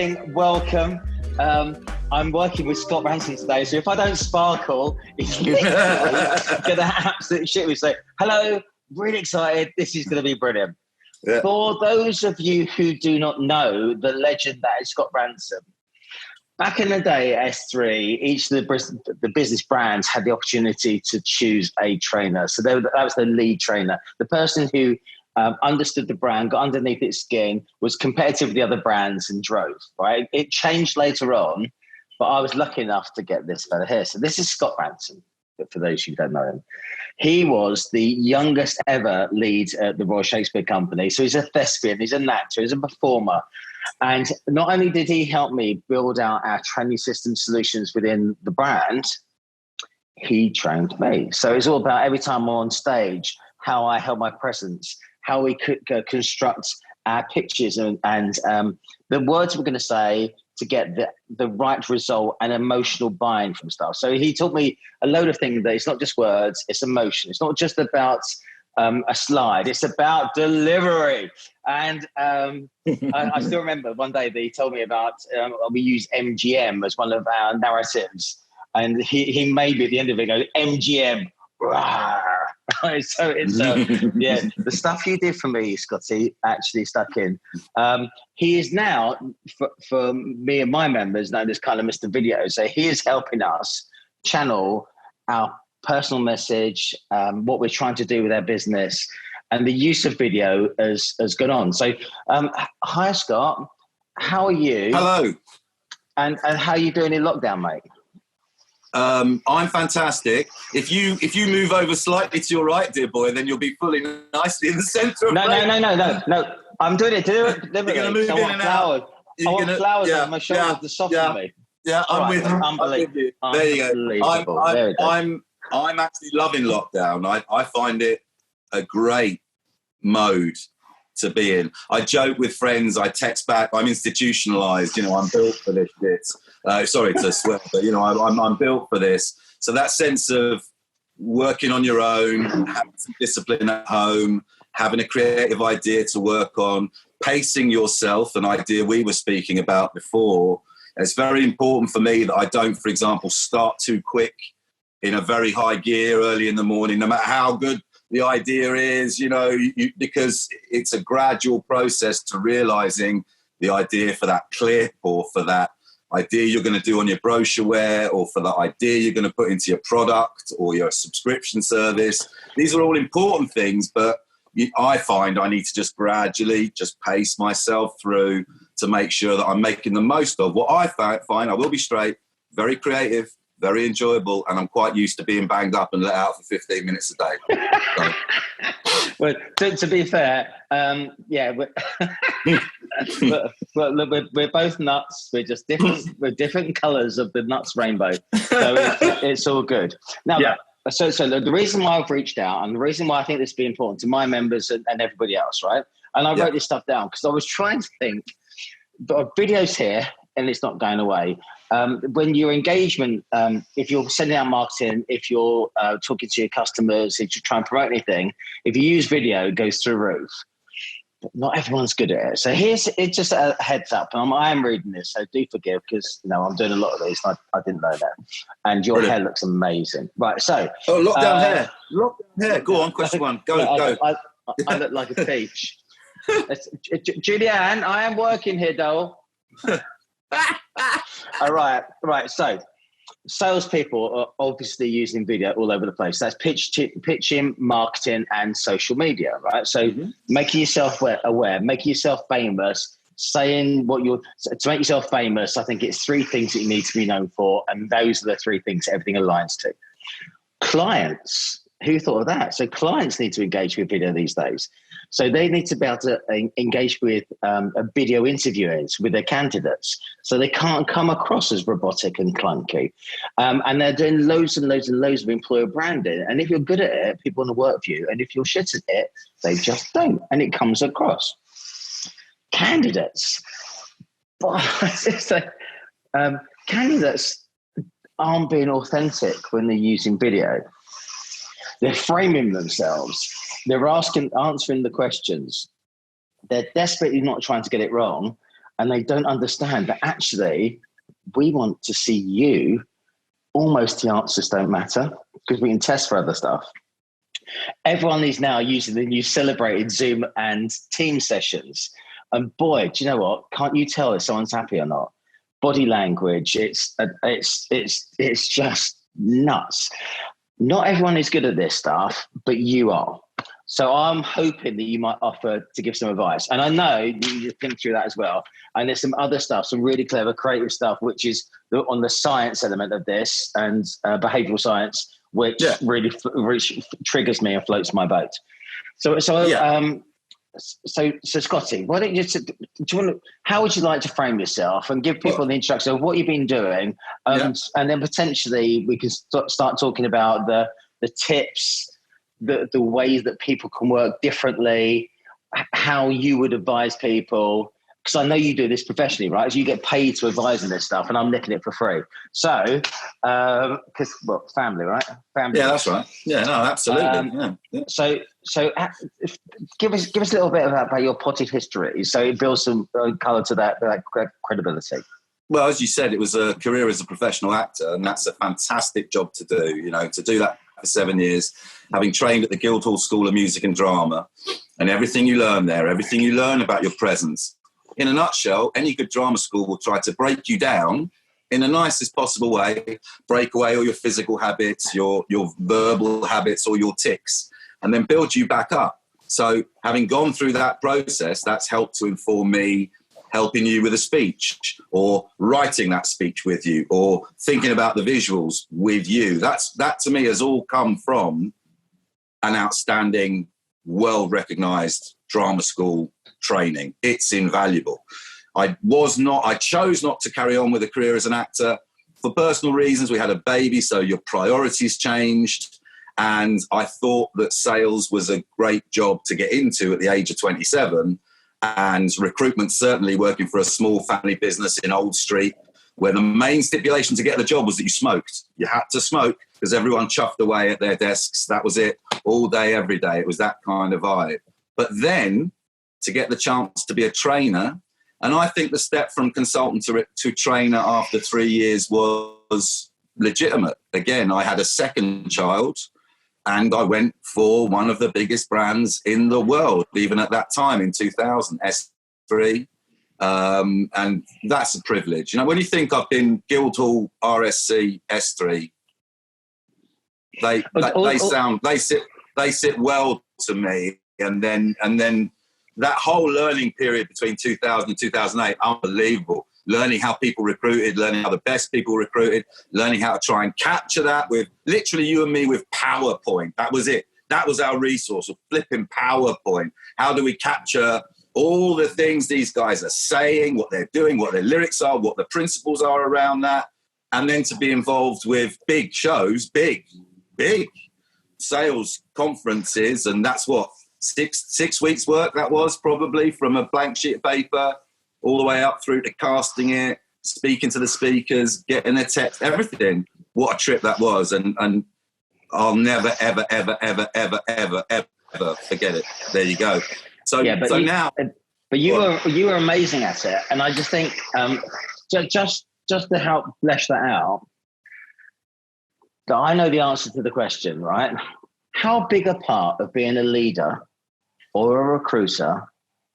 morning, welcome. I'm working with Scott Ransome today, so if I don't sparkle, he's literally going to absolutely shit me. So, hello, really excited. This is going to be brilliant. Yeah. For those of you who do not know the legend that is Scott Ransome, back in the day at S3, each of the business brands had the opportunity to choose a trainer. So that was the lead trainer, the person who understood the brand, got underneath its skin, was competitive with the other brands and drove, right? It changed later on, but I was lucky enough to get this fella here. So this is Scott Ransome, for those who don't know him. He was the youngest ever lead at the Royal Shakespeare Company. So he's a thespian, he's an actor, he's a performer. And not only did he help me build out our training system solutions within the brand, he trained me. So it's all about every time I'm on stage, how I held my presence, how we could construct our pictures and the words we're going to say to get the right result and emotional buy-in from stuff. So he taught me a load of things that it's not just words, it's emotion. It's not just about a slide, it's about delivery. And I still remember one day that he told me about, we use MGM as one of our narratives. And he made me at the end of it go, MGM, rawr. So it's yeah, the stuff you did for me, Scotty, actually stuck in. He is now, for me and my members, known as kind of Mr. Video. So he is helping us channel our personal message, what we're trying to do with our business, and the use of video has gone on. So hi, Scott. How are you? Hello. And how are you doing in lockdown, mate? I'm fantastic. If you move over slightly to your right, dear boy, then you'll be fully nicely in the centre of No. I'm doing it deliberately. You're going to move in and out. I want flowers on my shoulders to soften me. Yeah, I'm with you. There you go. I'm actually loving lockdown. I find it a great mode to be in. I joke with friends, I text back, I'm institutionalized, I'm built for this shit. Sorry to swear, but I'm built for this. So that sense of working on your own, having some discipline at home, having a creative idea to work on, pacing yourself, an idea we were speaking about before. It's very important for me that I don't, for example, start too quick in a very high gear early in the morning, no matter how good the idea is, because it's a gradual process to realizing the idea for that clip or for that idea you're going to do on your brochureware or for that idea you're going to put into your product or your subscription service. These are all important things, but I find I need to just gradually just pace myself through to make sure that I'm making the most of what I find. I will be straight, very creative, very enjoyable, and I'm quite used to being banged up and let out for 15 minutes a day. So. Well, to be fair, yeah, we're both nuts. We're just different. We're different colours of the nuts rainbow, so it's all good. Now, yeah. So the reason why I've reached out and the reason why I think this would be important to my members and everybody else, right? And I wrote this stuff down because I was trying to think. Videos here, and it's not going away. When your engagement, if you're sending out marketing, if you're talking to your customers, if you're trying to promote anything, if you use video, it goes through the roof. But not everyone's good at it. So it's just a heads up. And I am reading this, so do forgive because I'm doing a lot of these. And I didn't know that. And your hair looks amazing. Right, so. Oh, lockdown hair. Lockdown hair. Go on, question one. Go. I look like a peach. Julianne, I am working here, doll. All right. So, salespeople are obviously using video all over the place. That's pitching, marketing, and social media, right? So, making yourself aware, making yourself famous, saying to make yourself famous. I think it's 3 things that you need to be known for, and those are the 3 things that everything aligns to. Clients. Who thought of that? So clients need to engage with video these days. So they need to be able to engage with video interviewers with their candidates. So they can't come across as robotic and clunky. And they're doing loads and loads and loads of employer branding. And if you're good at it, people want to work for you. And if you're shit at it, they just don't. And it comes across. Candidates. Candidates aren't being authentic when they're using video. They're framing themselves. They're answering the questions. They're desperately not trying to get it wrong. and they don't understand that actually we want to see you. Almost the answers don't matter because we can test for other stuff. Everyone is now using the new celebrated Zoom and team sessions. And boy, do you know what? Can't you tell if someone's happy or not? Body language, it's just nuts. Not everyone is good at this stuff, but you are. So I'm hoping that you might offer to give some advice. And I know you just think through that as well. And there's some other stuff, some really clever creative stuff, which is on the science element of this and behavioral science, which really triggers me and floats my boat. So Scotty, why don't how would you like to frame yourself and give people the introduction of what you've been doing? And then potentially we can start talking about the tips, the ways that people can work differently, how you would advise people. Because I know you do this professionally, right? So you get paid to advise on this stuff, and I'm nicking it for free. So, because family, right? Family. Yeah, that's right. Yeah, no, absolutely. So give us a little bit about your potted history, so it builds some colour to that credibility. Well, as you said, it was a career as a professional actor, and that's a fantastic job to do. You know, to do that for 7 years, having trained at the Guildhall School of Music and Drama, and everything you learn there, everything you learn about your presence. In a nutshell, any good drama school will try to break you down in the nicest possible way, break away all your physical habits, your verbal habits, or your tics, and then build you back up. So having gone through that process, that's helped to inform me, helping you with a speech or writing that speech with you or thinking about the visuals with you. That to me has all come from an outstanding, well-recognised drama school training. It's invaluable. I chose not to carry on with a career as an actor for personal reasons. We had a baby, so your priorities changed. And I thought that sales was a great job to get into at the age of 27. And recruitment, certainly working for a small family business in Old Street, where the main stipulation to get the job was that you smoked. You had to smoke because everyone chuffed away at their desks. That was it, all day, every day. It was that kind of vibe. But then to get the chance to be a trainer, and I think the step from consultant to trainer after 3 years was legitimate. Again, I had a second child and I went for one of the biggest brands in the world, even at that time in 2000, S3. And that's a privilege. You know, when you think I've been Guildhall, RSC, S3, they sit well to me. And then that whole learning period between 2000 and 2008, unbelievable. Learning how people recruited, learning how the best people recruited, learning how to try and capture that with literally you and me with PowerPoint. That was it. That was our resource, of flipping PowerPoint. How do we capture all the things these guys are saying, what they're doing, what their lyrics are, what the principles are around that, and then to be involved with big shows, big sales conferences, and that's what, six weeks work that was probably, from a blank sheet of paper all the way up through to casting it, speaking to the speakers, getting their text, everything. What a trip that was. And I'll never, ever, ever, ever, ever, ever, ever forget it. There you go. But you were amazing at it. And I just think, just to help flesh that out, that I know the answer to the question, right? How big a part of being a leader or a recruiter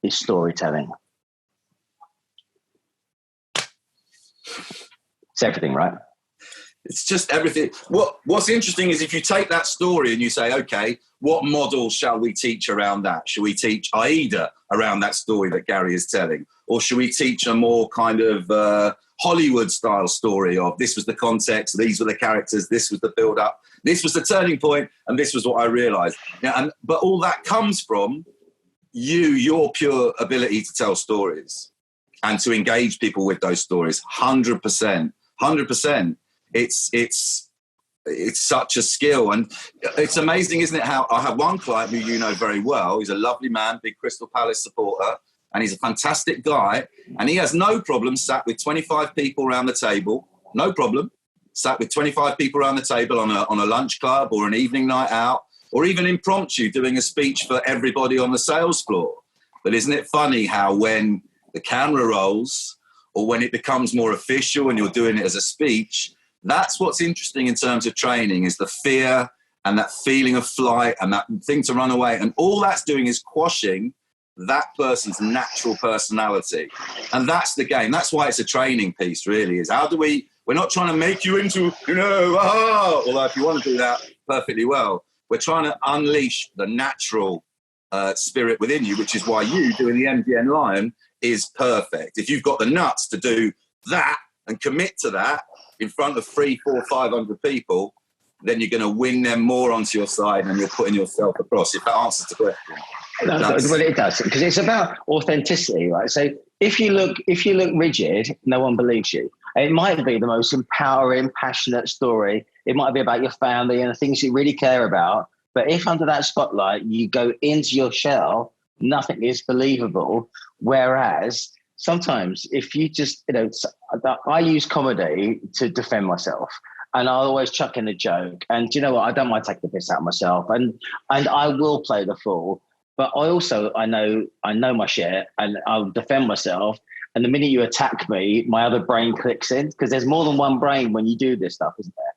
is storytelling? It's everything, right? It's just everything. What's interesting is if you take that story and you say, okay, what model shall we teach around that? Shall we teach AIDA around that story that Gary is telling? Or should we teach a more kind of Hollywood-style story of this was the context, these were the characters, this was the build-up, this was the turning point, and this was what I realised. But all that comes from your pure ability to tell stories and to engage people with those stories. 100%. It's such a skill. And it's amazing, isn't it, how I have one client who you know very well. He's a lovely man, big Crystal Palace supporter, and he's a fantastic guy. And he has no problem sat with 25 people around the table, no problem, sat with 25 people around the table on a lunch club or an evening night out, or even impromptu doing a speech for everybody on the sales floor. But isn't it funny how when the camera rolls, or when it becomes more official and you're doing it as a speech, that's what's interesting in terms of training, is the fear and that feeling of flight and that thing to run away. And all that's doing is quashing that person's natural personality. And that's the game. That's why it's a training piece, really, is how do we're not trying to make you into, although if you want to do that perfectly well, we're trying to unleash the natural spirit within you, which is why you doing the MGN Lion is perfect. If you've got the nuts to do that and commit to that in front of 300, 400, 500 people, then you're going to win them more onto your side and you're putting yourself across, if that answers the question. Well, it does, because it's about authenticity, right? So if you look rigid, no one believes you. It might be the most empowering, passionate story. It might be about your family and the things you really care about. But if under that spotlight you go into your shell, nothing is believable. Whereas sometimes if you just, I use comedy to defend myself. And I'll always chuck in a joke. And do you know what? I don't mind taking the piss out of myself. And I will play the fool. But I know my shit, and I'll defend myself. And the minute you attack me, my other brain clicks in, because there's more than one brain when you do this stuff, isn't there?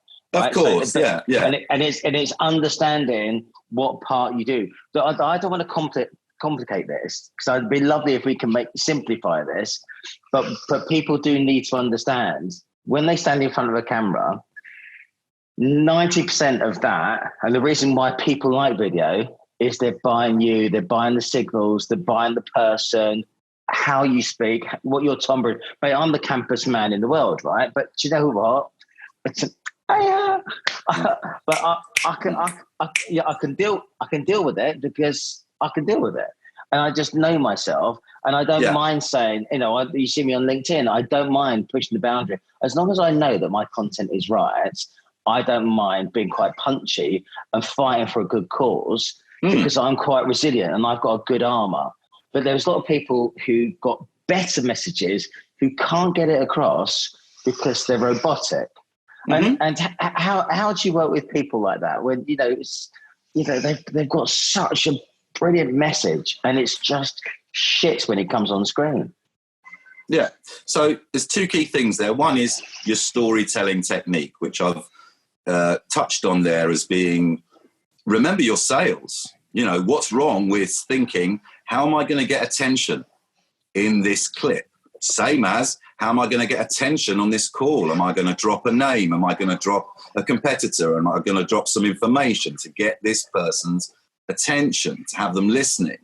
Of course, so yeah. And it's understanding what part you do. So I don't want to complicate this, because it'd be lovely if we can simplify this. But people do need to understand, when they stand in front of a camera, 90% of that, and the reason why people like video, is they're buying you, they're buying the signals, they're buying the person, how you speak, what your timbre. Mate, I'm the campus man in the world, right? But do you know what? But I can deal with it, because I can deal with it, and I just know myself, and I don't mind saying, you see me on LinkedIn, I don't mind pushing the boundary, as long as I know that my content is right. I don't mind being quite punchy and fighting for a good cause. Because I'm quite resilient and I've got a good armor. But there's a lot of people who got better messages who can't get it across because they're robotic. And how do you work with people like that when they've got such a brilliant message and it's just shit when it comes on screen? Yeah. So there's two key things there. One is your storytelling technique, which I've touched on there as being, remember your sales. What's wrong with thinking, how am I going to get attention in this clip? Same as, how am I going to get attention on this call? Am I going to drop a name? Am I going to drop a competitor? Am I going to drop some information to get this person's attention, to have them listening?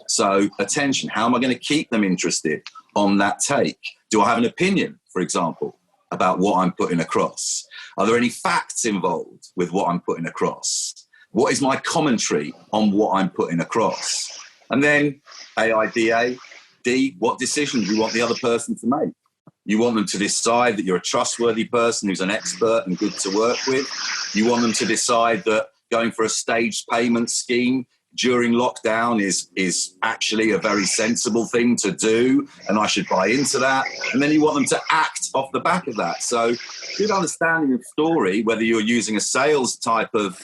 So attention, how am I going to keep them interested on that take? Do I have an opinion, for example, about what I'm putting across? Are there any facts involved with what I'm putting across? What is my commentary on what I'm putting across? And then AIDA, D, what decisions you want the other person to make? You want them to decide that you're a trustworthy person who's an expert and good to work with. You want them to decide that going for a staged payment scheme during lockdown is actually a very sensible thing to do, and I should buy into that. And then you want them to act off the back of that. So good understanding of story, whether you're using a sales type of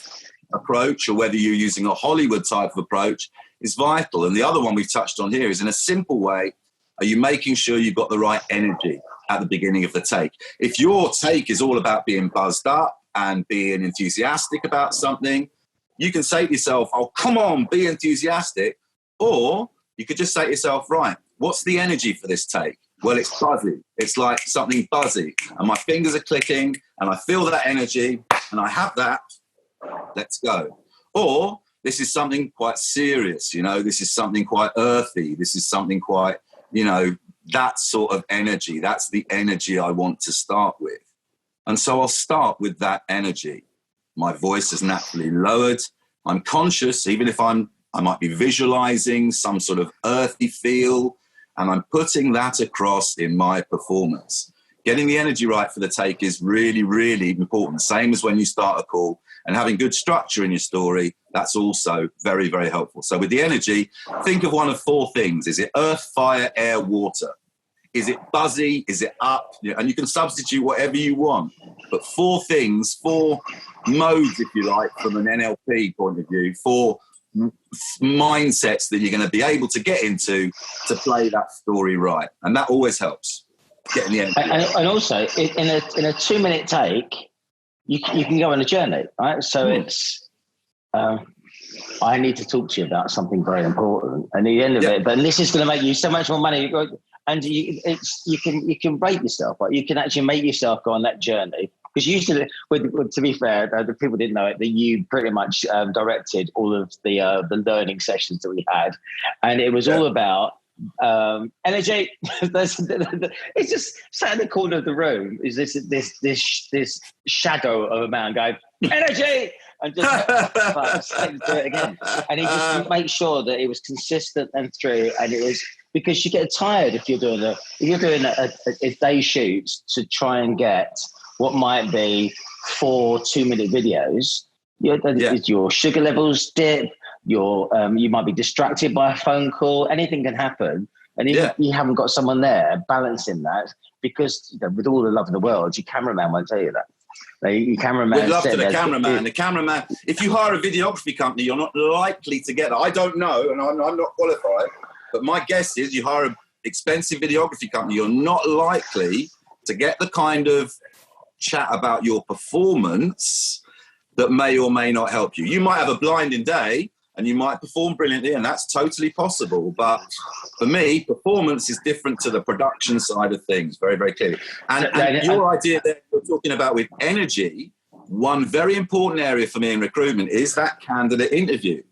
approach or whether you're using a Hollywood type of approach, is vital. And the other one we've touched on here is, in a simple way, are you making sure you've got the right energy at the beginning of the take? If your take is all about being buzzed up and being enthusiastic about something, you can say to yourself, oh, come on, be enthusiastic. Or you could just say to yourself, right, what's the energy for this take? Well, it's buzzy. It's like something buzzy. And my fingers are clicking and I feel that energy and I have that. Let's go. Or this is something quite serious, this is something quite earthy. This is something quite, that sort of energy. That's the energy I want to start with. And so I'll start with that energy. My voice is naturally lowered. I'm conscious, even if I might be visualizing some sort of earthy feel, and I'm putting that across in my performance. Getting the energy right for the take is really, really important. Same as when you start a call, and having good structure in your story, that's also very, very helpful. So with the energy, think of one of four things. Is it earth, fire, air, water? Is it buzzy? Is it up? And you can substitute whatever you want. But four things, four modes, if you like, from an NLP point of view, four mindsets that you're going to be able to get into to play that story right. And that always helps. Getting the energy. And also, in a 2-minute take, you can go on a journey, right? So it's, I need to talk to you about something very important. And the end of it, but this is going to make you so much more money. And you can rate yourself, right? You can actually make yourself go on that journey. Because usually, to be fair, the people didn't know it, that you pretty much directed all of the learning sessions that we had. And it was all about energy. It's just sat in the corner of the room is this shadow of a man going, energy! And just do it again. And he just made sure that it was consistent and through, and it was, because you get tired if you're doing a day shoot to try and get what might be 4 2-minute videos. Your sugar levels dip, you might be distracted by a phone call, anything can happen. And if you haven't got someone there balancing that, because with all the love in the world, your cameraman won't tell you that. Your cameraman. With love to the cameraman. The cameraman, if you hire a videography company, you're not likely to get that. I don't know, and I'm not qualified, but my guess is you hire an expensive videography company, you're not likely to get the kind of chat about your performance that may or may not help you. You might have a blinding day and you might perform brilliantly, and that's totally possible. But for me, performance is different to the production side of things, very, very clearly. And your idea that you're talking about with energy, one very important area for me in recruitment is that candidate interview.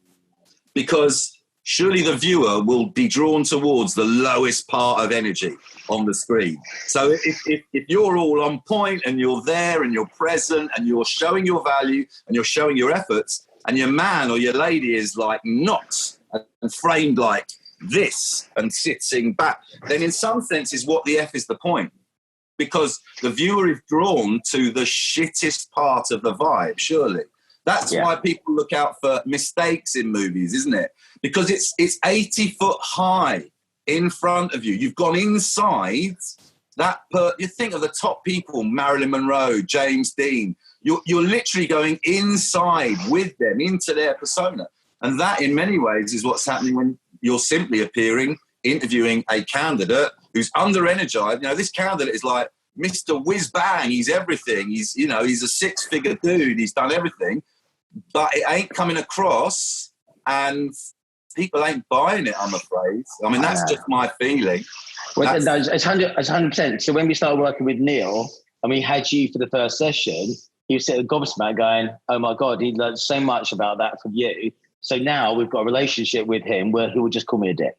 Because surely the viewer will be drawn towards the lowest part of energy on the screen. So if you're all on point and you're there and you're present and you're showing your value and you're showing your efforts, and your man or your lady is like not and framed like this and sitting back, then in some senses, what the F is the point? Because the viewer is drawn to the shittest part of the vibe, surely. That's why people look out for mistakes in movies, isn't it? Because it's 80 foot high in front of you. You've gone inside that. You think of the top people, Marilyn Monroe, James Dean. You're literally going inside with them into their persona. And that, in many ways, is what's happening when you're simply interviewing a candidate who's under-energized. You know, this candidate is like Mr. Whiz-Bang. He's everything. He's a 6-figure dude. He's done everything. But it ain't coming across, and people ain't buying it, I'm afraid. I mean, that's just my feeling. Well, no, it's 100%. So when we started working with Neil, and we had you for the first session, he was sitting gobsmacked going, oh my God, he learned so much about that from you. So now we've got a relationship with him where he would just call me a dick.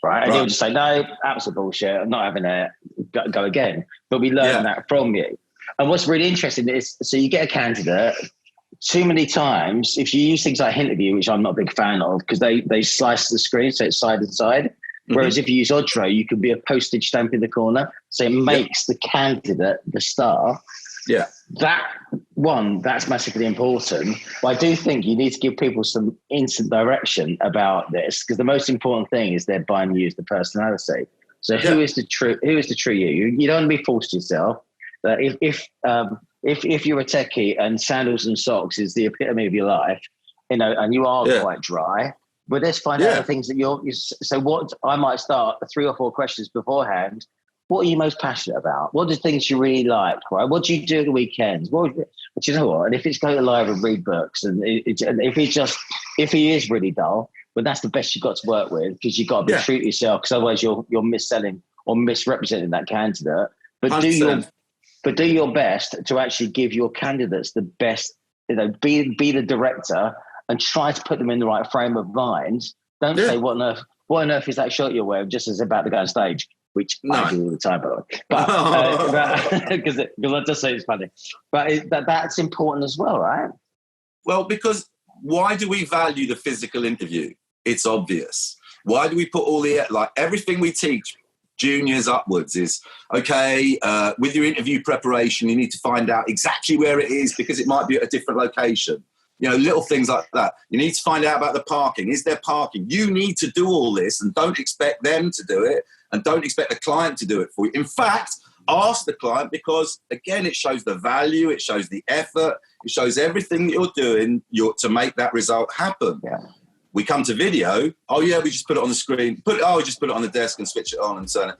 Right? And he would just say, no, absolute bullshit. I'm not having it. Go again. But we learned that from you. And what's really interesting is, so you get a candidate, too many times, if you use things like Hinterview, which I'm not a big fan of, because they slice the screen, so it's side and side. Mm-hmm. Whereas if you use Audro, you can be a postage stamp in the corner. So it makes the candidate the star. Yeah. That's massively important. But I do think you need to give people some instant direction about this, because the most important thing is they're buying you as the personality. So who is the true you? You don't want to be false to yourself. If you're a techie and sandals and socks is the epitome of your life, and you are quite dry, but let's find out the things that so what I might start 3 or 4 questions beforehand. What are you most passionate about? What are the things you really like, right? What do you do at the weekends? But you know what? And if it's go to the library and read books, and if he is really dull, but that's the best you've got to work with, because you've got to be true to yourself, because otherwise you're misselling or misrepresenting that candidate. But do your best to actually give your candidates the best, be the director and try to put them in the right frame of mind. Don't say, what on earth is that shirt you're wearing, just as about to go on stage, which I do all the time, by the way. But because I just say it's funny. But that's important as well, right? Well, because why do we value the physical interview? It's obvious. Why do we put everything we teach juniors upwards is, with your interview preparation, you need to find out exactly where it is, because it might be at a different location. Little things like that. You need to find out about the parking. Is there parking? You need to do all this, and don't expect them to do it, and don't expect the client to do it for you. In fact, ask the client, because, again, it shows the value, it shows the effort, it shows everything that you're doing to make that result happen. Yeah. We come to video. Oh yeah, we just put it on the screen. We just put it on the desk and switch it on and turn it.